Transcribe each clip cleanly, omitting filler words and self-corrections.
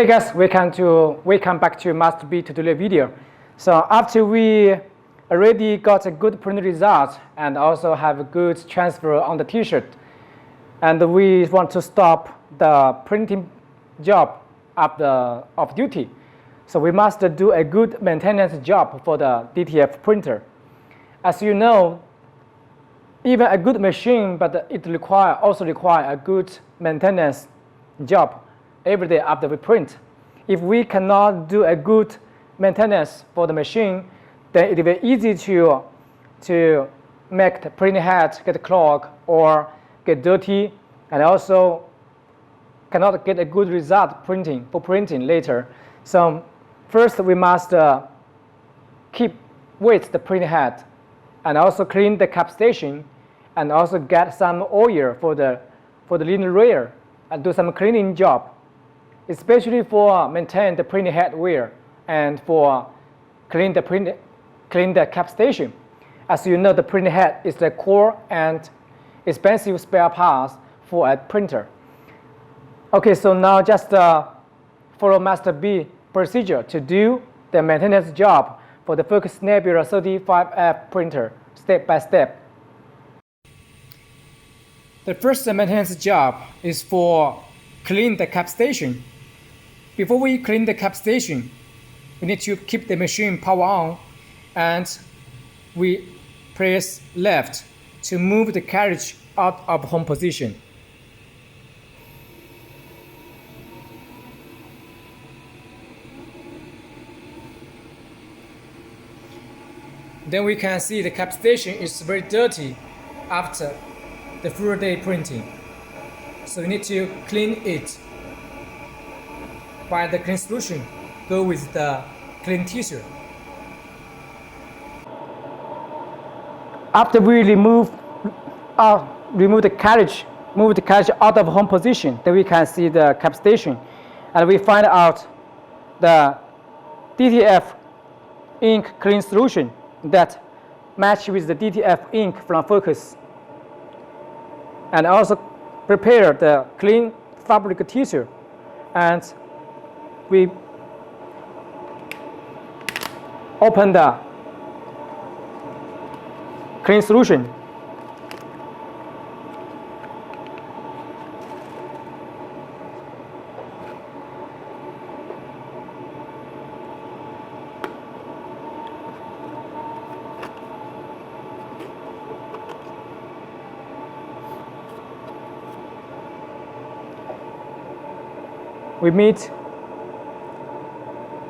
Okay guys, welcome back to Master B tutorial video. So after we already got a good print result and also have a good transfer on the t-shirt, and we want to stop the printing job off duty. So we must do a good maintenance job for the DTF printer. As you know, even a good machine, but it also require a good maintenance job every day after we print. If we cannot do a good maintenance for the machine, then it will be easy to make the printing head get clogged or get dirty, and also cannot get a good result for printing later. So first we must keep wet the printing head and also clean the cap station and also get some oil for the linen rail and do some cleaning job, especially for maintain the printing head wear and for clean the cap station. As you know, the printing head is the core and expensive spare parts for a printer. Okay, so now just follow Master B procedure to do the maintenance job for the Focus Nebula-35F printer step by step. The first maintenance job is for clean the cap station. Before we clean the cap station, we need to keep the machine power on, and we press left to move the carriage out of home position. Then we can see the cap station is very dirty after the full day printing. So we need to clean it by the clean solution. Go with the clean tissue. After we remove the carriage, move the carriage out of home position, then we can see the cap station, and we find out the DTF ink clean solution that match with the DTF ink from Focus, and also prepare the clean fabric tissue, and we open the clean solution. We meet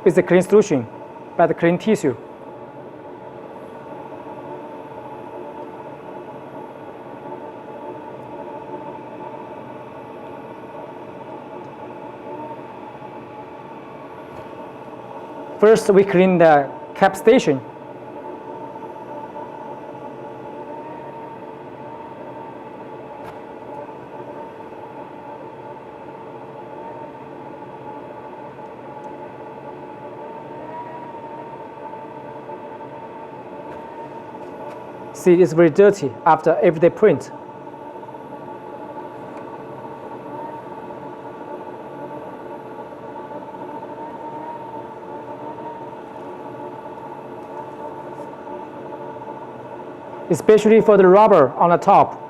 with the clean solution by the clean tissue. First, we clean the cap station. See, it's very dirty after everyday print. Especially for the rubber on the top,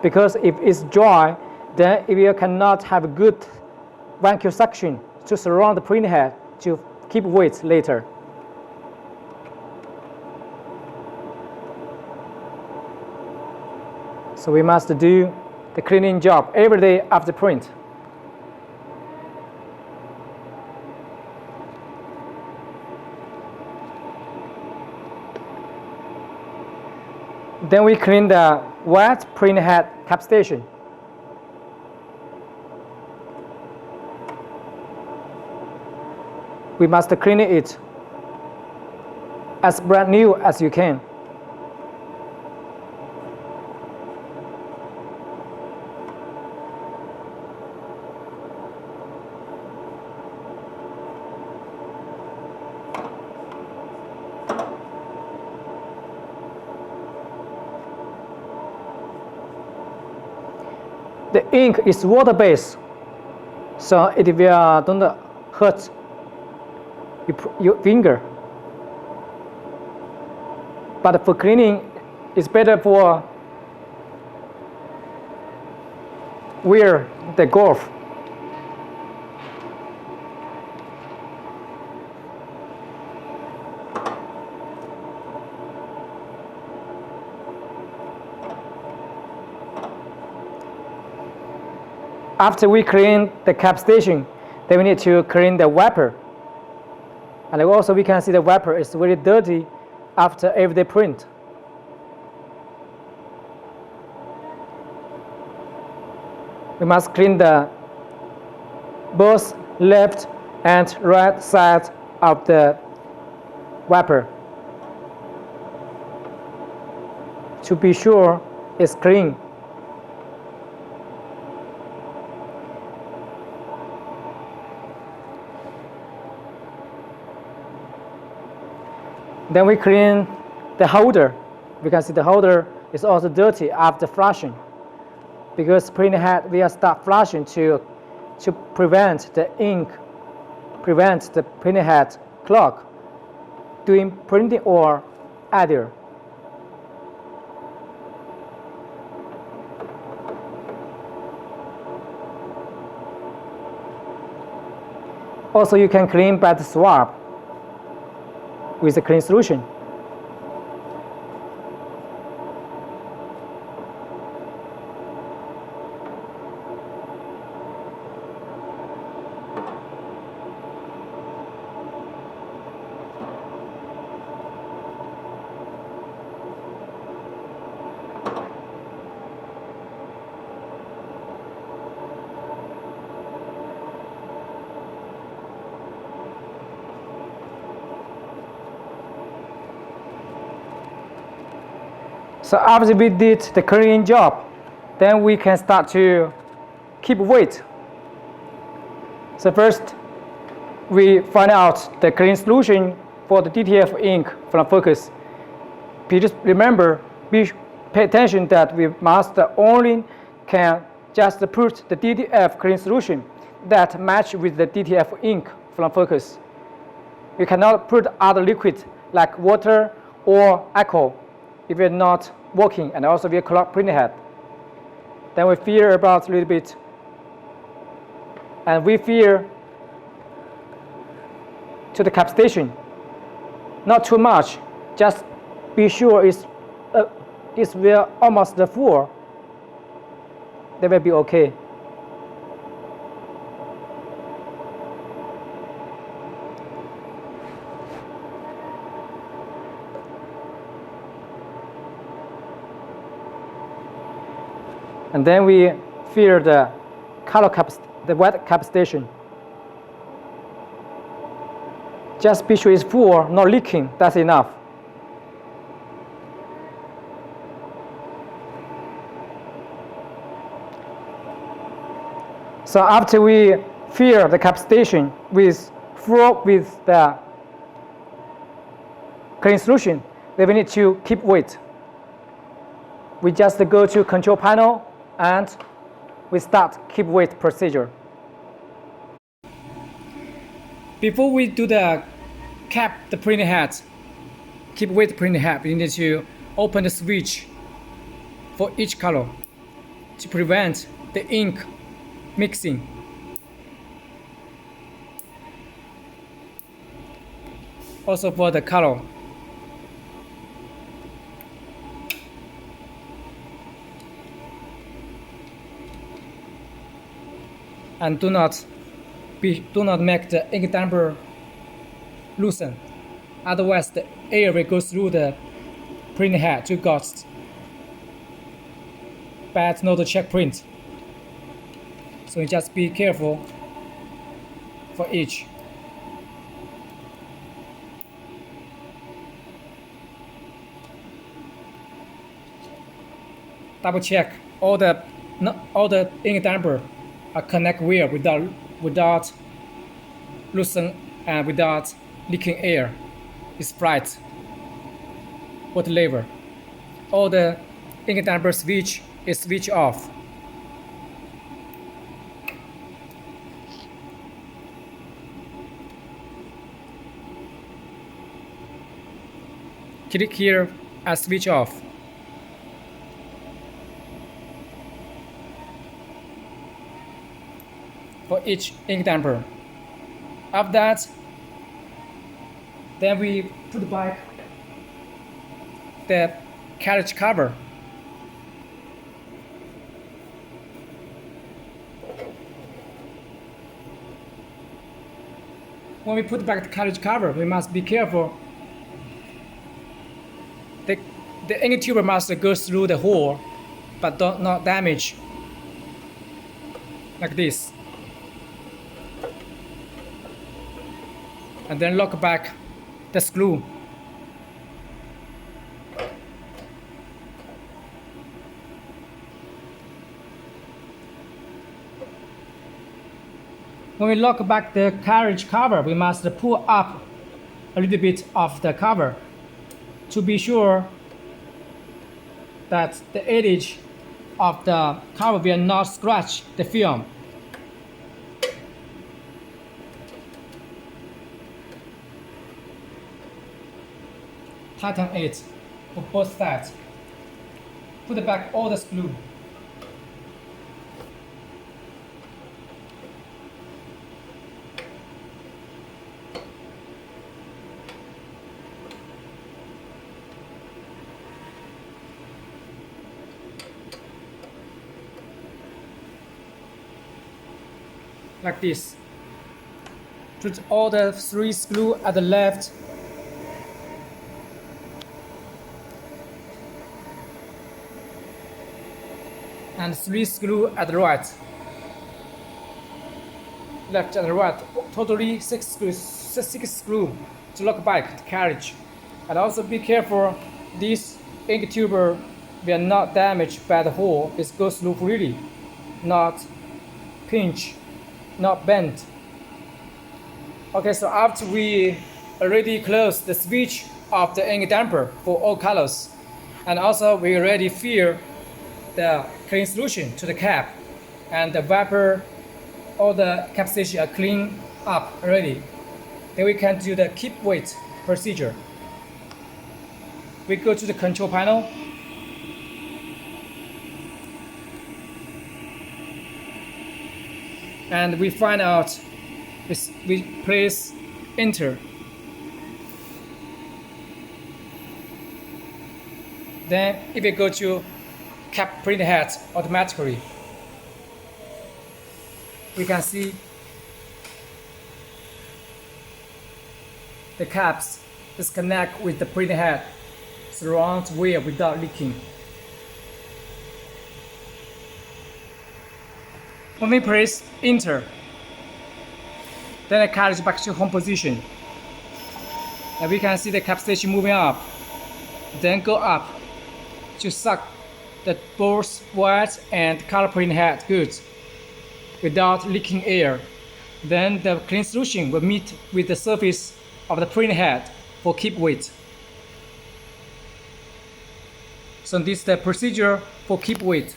because if it's dry, then you cannot have a good vacuum suction to surround the print head to keep wet later. So we must do the cleaning job every day after print. Then we clean the wet print head cap station. We must clean it as brand new as you can. The ink is water-based, so it will don't hurt your finger. But for cleaning, it's better for wear the glove. After we clean the cap station, then we need to clean the wiper. And also we can see the wiper is very dirty after every print. We must clean the both left and right side of the wiper to be sure it's clean. Then we clean the holder. We can see the holder is also dirty after flushing, because printing head will start flushing to prevent the ink, prevent the printing head clog during printing or either. Also, you can clean by the swab with a clean solution. So after we did the cleaning job, then we can start to keep weight. So first, we find out the clean solution for the DTF ink from focus. Please remember, pay attention that we must only can just put the DTF clean solution that match with the DTF ink from focus. You cannot put other liquid like water or alcohol if you're not working, and also we clog printing head. Then we fear about a little bit, and we fear to the cap station. Not too much, just be sure it's will almost the full. They will be okay. And then we fill the color cap, the wet cap station. Just be sure it's full, not leaking. That's enough. So after we fill the cap station with the clean solution, then we need to keep weight. We just go to control panel and we start keep weight procedure. Before we do the cap the printing head, keep weight printing head, we need to open the switch for each color to prevent the ink mixing. Also for the color. And do not make the ink damper loosen. Otherwise, the air will go through the printing head to got bad node check print. So you just be careful for each. Double check all the ink damper are connect well without loosen and without leaking air. It's bright. Water level. All the ink damper switch is switch off. click here and switch off. For each ink damper. After that, then we put back the carriage cover. When we put back the carriage cover, we must be careful. The ink tube must go through the hole, but not damage. Like this. And then lock back the screw. When we lock back the carriage cover, we must pull up a little bit of the cover to be sure that the edge of the cover will not scratch the film. Tighten it for both sides. Put back all the screw. Like this. Put all the 3 screws at the left and 3 screws at the right. Left and right, totally 6 screws to lock back the carriage. And also be careful, this ink tube will not damage by the hole. It goes through freely, not pinch, not bent. Okay, so after we already closed the switch of the ink damper for all colors, and also we already fill the clean solution to the cap, and the vapor, all the cap station are cleaned up already. Then we can do the keep weight procedure. We go to the control panel. And we find out, we press enter. Then if we go to cap print head automatically, we can see the caps disconnect with the print head surround wheel without leaking. When we press enter, then it carries back to home position. And we can see the cap station moving up, then go up to suck the both white and color print head goods without leaking air. Then the clean solution will meet with the surface of the print head for keep weight. So this is the procedure for keep weight.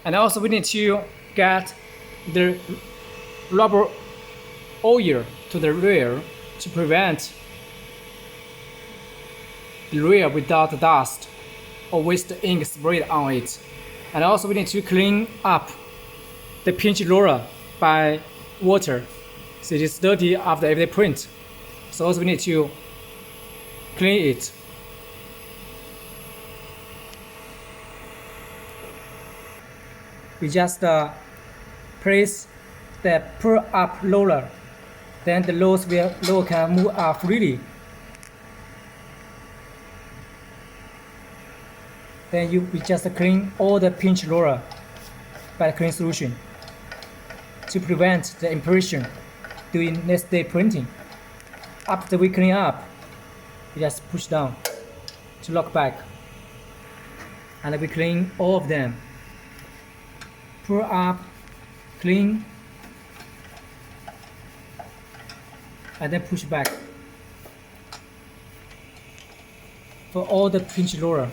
And also we need to get the rubber oil to the rear to prevent the rear without dust or waste ink sprayed on it. And also we need to clean up the pinch roller by water, so it is dirty after every print. So also we need to clean it. We just press the pull up roller, then the roller can move up freely. Then we just clean all the pinch roller by clean solution to prevent the impression during next day printing. After we clean up, we just push down to lock back, and we clean all of them. Pull up, clean, and then push back for all the pinch roller.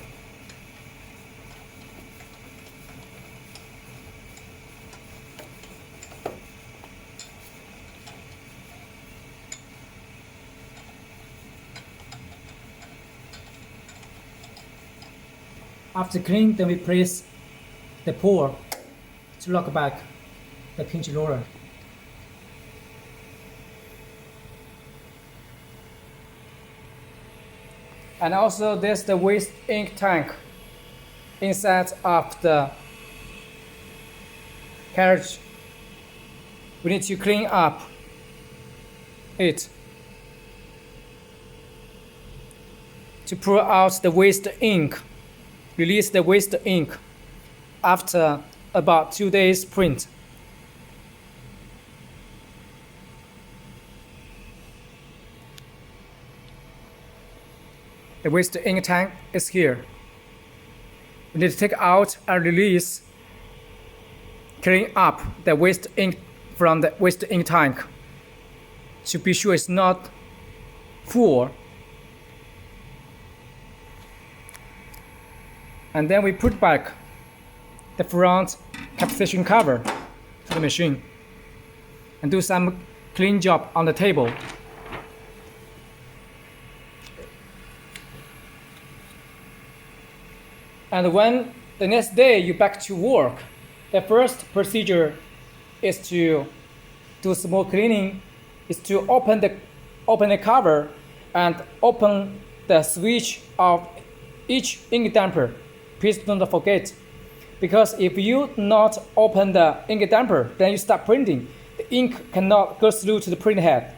After clean, then we place the pour to lock back the pinch roller. And also there's the waste ink tank inside of the carriage. We need to clean up it to pour out the waste ink, release the waste ink after about 2 days print. The waste ink tank is here. We need to take out and release, clean up the waste ink from the waste ink tank to be sure it's not full. And then we put back the front capstation cover to the machine and do some clean job on the table. And when the next day you back to work, the first procedure is to do small cleaning, is to open the cover and open the switch of each ink damper. Please don't forget, because if you not open the ink damper, then you start printing. The ink cannot go through to the print head.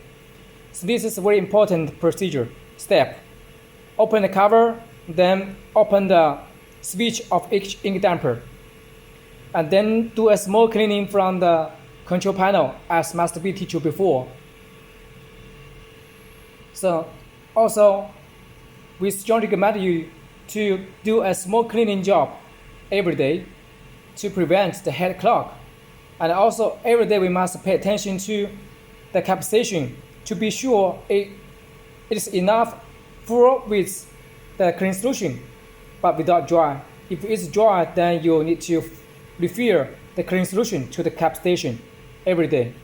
So this is a very important procedure step. Open the cover, then open the switch of each ink damper, and then do a small cleaning from the control panel as Master B teach you before. So also, we strongly recommend you to do a small cleaning job every day to prevent the head clog. And also every day we must pay attention to the capstation to be sure it is enough full with the clean solution, but without dry. If it's dry, then you need to refill the clean solution to the cap station every day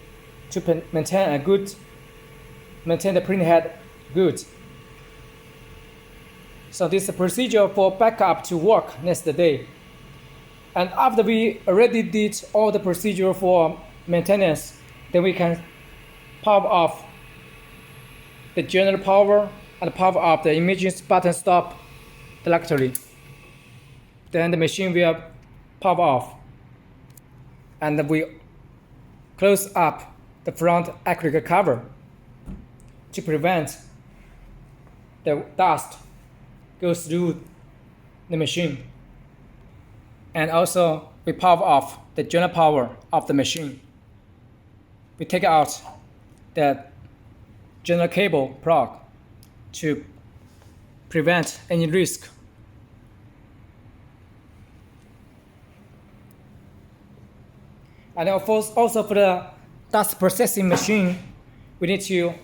to maintain the print head good. So this is a procedure for backup to work next day. And after we already did all the procedure for maintenance, then we can power off the general power and power off the emergency button stop electrically. Then the machine will power off, and we close up the front acrylic cover to prevent the dust goes through the machine. And also we power off the general power of the machine. We take out the general cable plug to prevent any risk. And also for the dust processing machine, we need to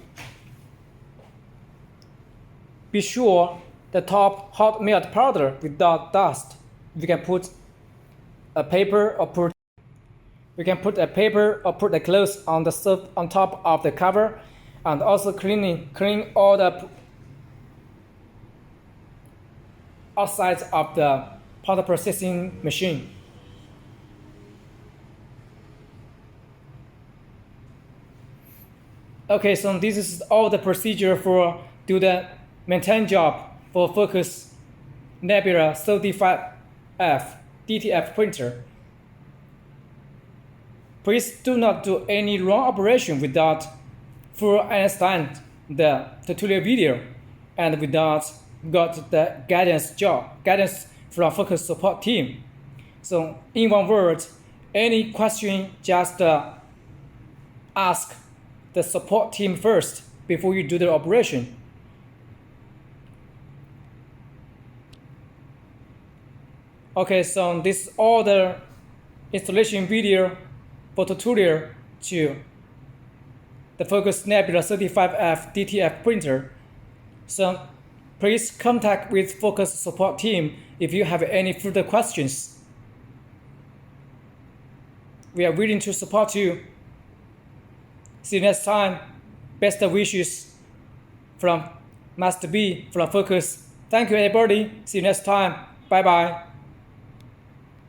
be sure the top hot melt powder without dust. We can put a paper or put a cloth on top of the cover, and also clean all the outside of the powder processing machine. Okay, so this is all the procedure for do the maintain job for Focus Nebula-35F DTF printer. Please do not do any wrong operation without full understand the tutorial video and without got the guidance from Focus support team. So in one word, any question just ask the support team first before you do the operation. Okay, so this is all the installation video for tutorial to the Focus Nebula-35F DTF printer. So please contact with Focus support team if you have any further questions. We are willing to support you. See you next time. Best wishes from Master B from Focus. Thank you everybody. See you next time. Bye bye.